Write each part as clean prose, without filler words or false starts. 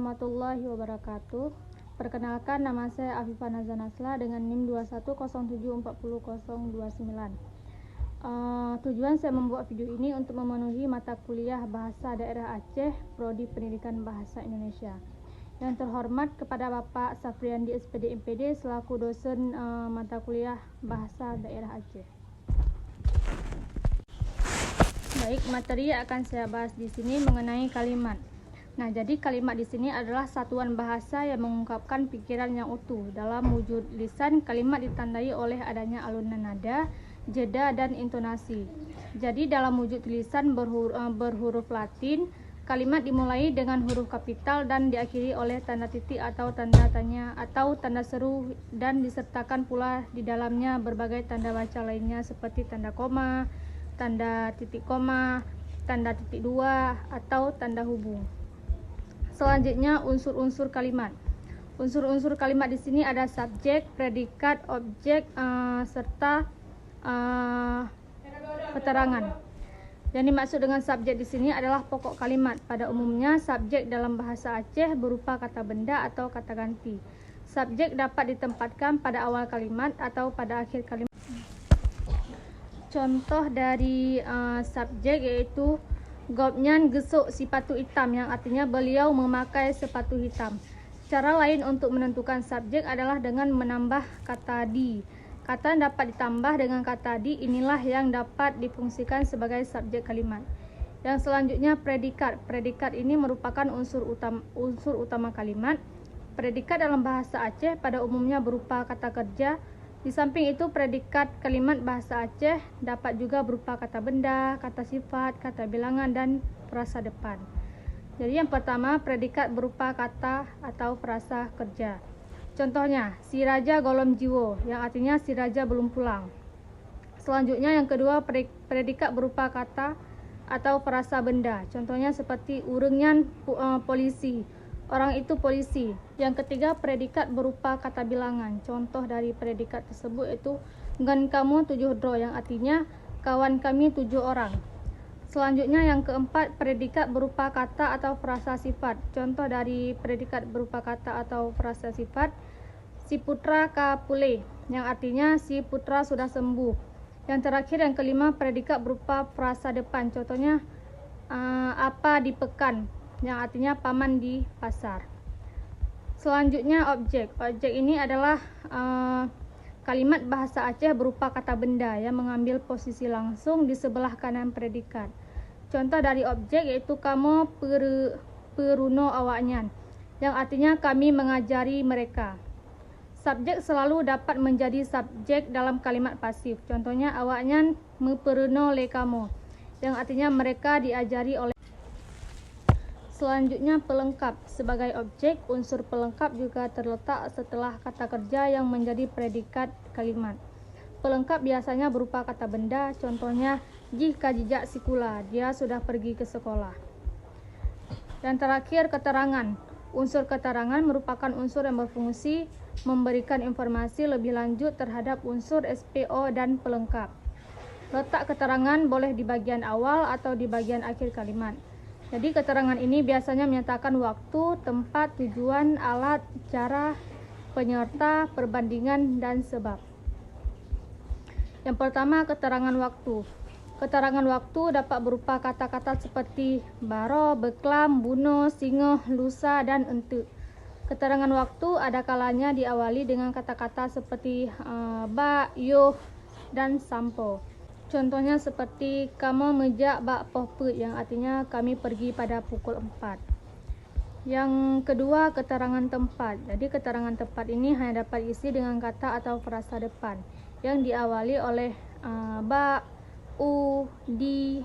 warahmatullahi wabarakatuh. Perkenalkan, nama saya Afifah Nazan Asla dengan NIM 2107400029. Tujuan saya membuat video ini untuk memenuhi mata kuliah Bahasa Daerah Aceh, Prodi Pendidikan Bahasa Indonesia. Yang terhormat kepada Bapak Safriandi SPD MPD selaku dosen mata kuliah Bahasa Daerah Aceh. Baik, materi yang akan saya bahas di sini mengenai kalimat. Nah, jadi kalimat di sini adalah satuan bahasa yang mengungkapkan pikiran yang utuh. Dalam wujud lisan, kalimat ditandai oleh adanya alunan nada, jeda, dan intonasi. Jadi dalam wujud lisan berhuruf Latin, kalimat dimulai dengan huruf kapital dan diakhiri oleh tanda titik atau tanda tanya atau tanda seru, dan disertakan pula di dalamnya berbagai tanda baca lainnya seperti tanda koma, tanda titik koma, tanda titik dua, atau tanda hubung. Selanjutnya, unsur-unsur kalimat. Unsur-unsur kalimat di sini ada subjek, predikat, objek, serta keterangan. Yang dimaksud dengan subjek di sini adalah pokok kalimat. Pada umumnya, subjek dalam bahasa Aceh berupa kata benda atau kata ganti. Subjek dapat ditempatkan pada awal kalimat atau pada akhir kalimat. Contoh dari subjek yaitu Gobnyan gesuk sepatu hitam, yang artinya beliau memakai sepatu hitam. Cara lain untuk menentukan subjek adalah dengan menambah kata di. Kata yang dapat ditambah dengan kata di inilah yang dapat difungsikan sebagai subjek kalimat. Yang selanjutnya predikat. Predikat ini merupakan unsur utama kalimat. Predikat dalam bahasa Aceh pada umumnya berupa kata kerja. Di samping itu, predikat kalimat bahasa Aceh dapat juga berupa kata benda, kata sifat, kata bilangan, dan frasa depan. Jadi yang pertama, predikat berupa kata atau frasa kerja. Contohnya, si raja golom jiwo, yang artinya si raja belum pulang. Selanjutnya yang kedua, predikat berupa kata atau frasa benda. Contohnya seperti urengnya polisi, orang itu polisi. Yang ketiga, predikat berupa kata bilangan. Contoh dari predikat tersebut yaitu ngan kamu 7 dro, yang artinya kawan kami 7 orang. Selanjutnya yang keempat, predikat berupa kata atau frasa sifat. Contoh dari predikat berupa kata atau frasa sifat, si putra kapule, yang artinya si putra sudah sembuh. Yang terakhir yang kelima, predikat berupa frasa depan. Contohnya apa di pekan, yang artinya paman di pasar. Selanjutnya objek. Objek ini adalah kalimat bahasa Aceh berupa kata benda yang mengambil posisi langsung di sebelah kanan predikat. Contoh dari objek yaitu kamu peruno awaknya, yang artinya kami mengajari mereka. Subjek selalu dapat menjadi subjek dalam kalimat pasif. Contohnya awaknya meperuno le kamu, yang artinya mereka diajari oleh. Selanjutnya pelengkap. Sebagai objek, unsur pelengkap juga terletak setelah kata kerja yang menjadi predikat kalimat. Pelengkap biasanya berupa kata benda, contohnya jika jejak sikula, dia sudah pergi ke sekolah. Dan terakhir keterangan. Unsur keterangan merupakan unsur yang berfungsi memberikan informasi lebih lanjut terhadap unsur SPO dan pelengkap. Letak keterangan boleh di bagian awal atau di bagian akhir kalimat. Jadi keterangan ini biasanya menyatakan waktu, tempat, tujuan, alat, cara, penyerta, perbandingan, dan sebab. Yang pertama, keterangan waktu. Keterangan waktu dapat berupa kata-kata seperti baro, beklam, buno, singoh, lusa, dan ente. Keterangan waktu ada kalanya diawali dengan kata-kata seperti ba, yo, dan sampo. Contohnya seperti kamu mejak bak pohput, yang artinya kami pergi pada pukul 4. Yang kedua, keterangan tempat. Jadi keterangan tempat ini hanya dapat diisi dengan kata atau frasa depan yang diawali oleh ba, u, di,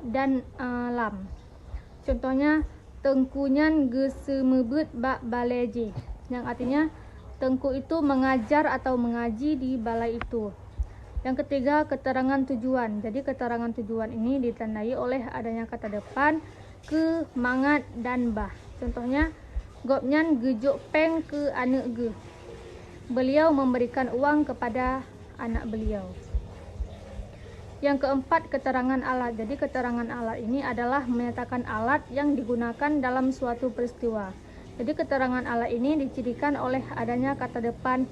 dan lam. Contohnya tengkunyan gesemebut bak baleje, yang artinya tengku itu mengajar atau mengaji di balai itu. Yang ketiga, keterangan tujuan. Jadi keterangan tujuan ini ditandai oleh adanya kata depan, ke, mangat, dan bah. Contohnya, gobnyan gejuk peng ke anak ge. Beliau memberikan uang kepada anak beliau. Yang keempat, keterangan alat. Jadi keterangan alat ini adalah menyatakan alat yang digunakan dalam suatu peristiwa. Jadi keterangan ala ini dicirikan oleh adanya kata depan.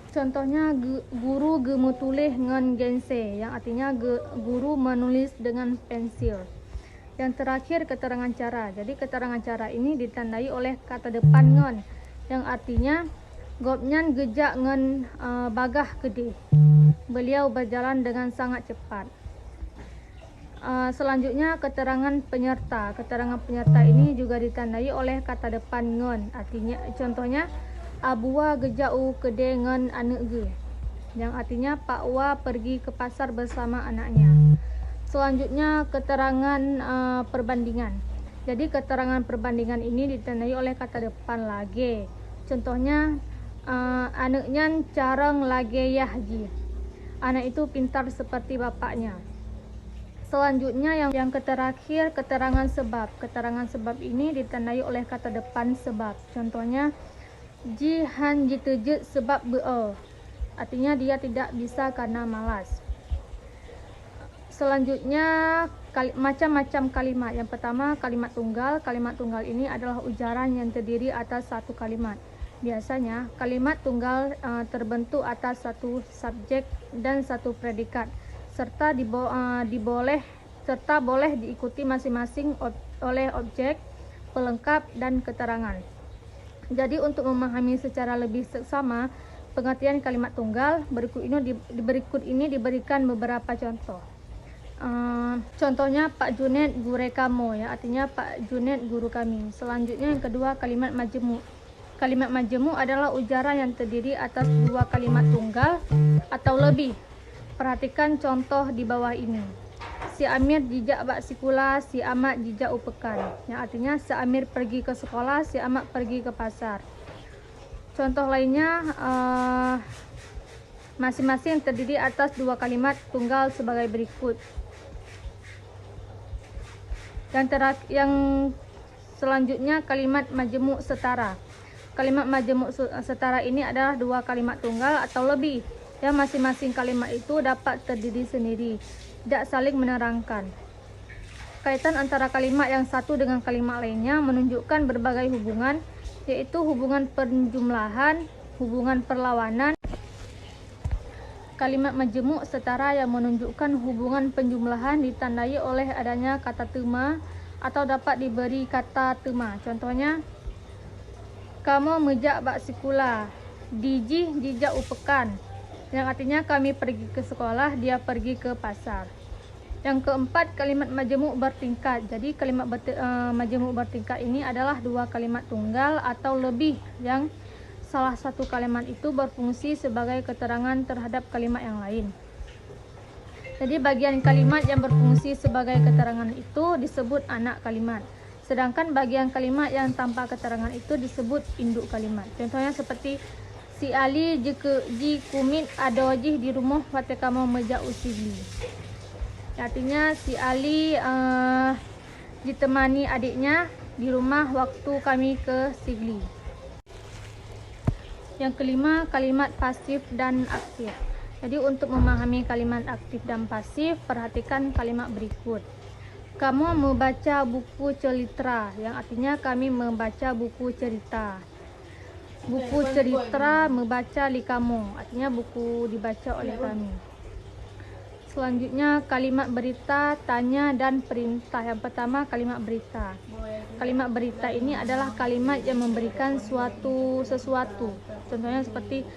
Contohnya guru gemu tulih ngan gense, yang artinya guru menulis dengan pensil. Yang terakhir keterangan cara. Jadi keterangan cara ini ditandai oleh kata depan ngon, yang artinya gopnyan gejak ngan bagah gede. Beliau berjalan dengan sangat cepat. Selanjutnya keterangan penyerta. Keterangan penyerta ini juga ditandai oleh kata depan ngon. Artinya contohnya abua gejau gede ngan anak ge, yang artinya Pak Wa pergi ke pasar bersama anaknya. Selanjutnya keterangan perbandingan. Jadi keterangan perbandingan ini ditandai oleh kata depan lage. Contohnya anaknya carang lage yahji. Anak itu pintar seperti bapaknya. Selanjutnya yang terakhir keterangan sebab. Keterangan sebab ini ditandai oleh kata depan sebab. Contohnya ji han jiteje sebab beo. Artinya dia tidak bisa karena malas. Selanjutnya macam-macam kalimat. Yang pertama kalimat tunggal. Kalimat tunggal ini adalah ujaran yang terdiri atas satu kalimat. Biasanya kalimat tunggal terbentuk atas satu subjek dan satu predikat, serta boleh diikuti masing-masing oleh objek, pelengkap, dan keterangan. Jadi untuk memahami secara lebih seksama pengertian kalimat tunggal, berikut ini diberikan beberapa contoh. Contohnya Pak Junet guru kamu, ya artinya Pak Junet guru kami. Selanjutnya yang kedua kalimat majemuk. Kalimat majemuk adalah ujaran yang terdiri atas dua kalimat tunggal atau lebih. Perhatikan contoh di bawah ini. Si Amir jijak bak sikula, si Amat jijak upekan. Yang artinya si Amir pergi ke sekolah, si Amat pergi ke pasar. Contoh lainnya masing-masing terdiri atas dua kalimat tunggal sebagai berikut. Yang selanjutnya kalimat majemuk setara. Kalimat majemuk setara ini adalah dua kalimat tunggal atau lebih, yang masing-masing kalimat itu dapat terdiri sendiri, tidak saling menerangkan. Kaitan antara kalimat yang satu dengan kalimat lainnya menunjukkan berbagai hubungan, yaitu hubungan penjumlahan, hubungan perlawanan. Kalimat majemuk setara yang menunjukkan hubungan penjumlahan ditandai oleh adanya kata tema atau dapat diberi kata tema. Contohnya, kamu mejak bak sikula, diji jijak upekan, yang artinya kami pergi ke sekolah, dia pergi ke pasar. Yang keempat, kalimat majemuk bertingkat. Jadi kalimat majemuk bertingkat ini adalah dua kalimat tunggal atau lebih, yang salah satu kalimat itu berfungsi sebagai keterangan terhadap kalimat yang lain. Jadi bagian kalimat yang berfungsi sebagai keterangan itu disebut anak kalimat. Sedangkan bagian kalimat yang tanpa keterangan itu disebut induk kalimat. Contohnya seperti si Ali ji kumit ada wajih di rumah wate kamu meja usili. Artinya si Ali ditemani adiknya di rumah waktu kami ke Sigli. Yang kelima, kalimat pasif dan aktif. Jadi untuk memahami kalimat aktif dan pasif, perhatikan kalimat berikut. Kamu membaca buku cerita, yang artinya kami membaca buku cerita. Buku cerita membaca li kamu, artinya buku dibaca oleh kami. Selanjutnya kalimat berita, tanya, dan perintah. Yang pertama kalimat berita. Kalimat berita ini adalah kalimat yang memberikan sesuatu. Contohnya seperti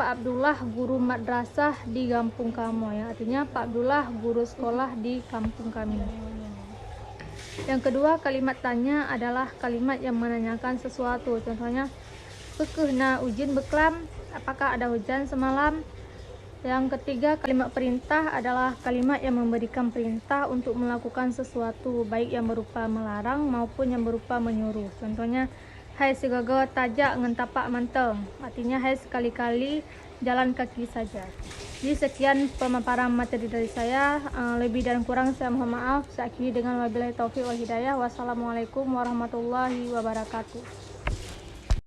Pak Abdullah guru madrasah di kampung kamu, ya artinya Pak Abdullah guru sekolah di kampung kami. Yang kedua kalimat tanya adalah kalimat yang menanyakan sesuatu. Contohnya pekehna ujin beklam, apakah ada hujan semalam. Yang ketiga, kalimat perintah adalah kalimat yang memberikan perintah untuk melakukan sesuatu, baik yang berupa melarang maupun yang berupa menyuruh. Contohnya, hai segaga tajak ngan tapak manteng, artinya hai sekali-kali jalan kaki saja. Jadi sekian pemaparan materi dari saya, lebih dan kurang saya mohon maaf. Saya akhiri dengan wabillahi taufiq wal hidayah. Wassalamualaikum warahmatullahi wabarakatuh.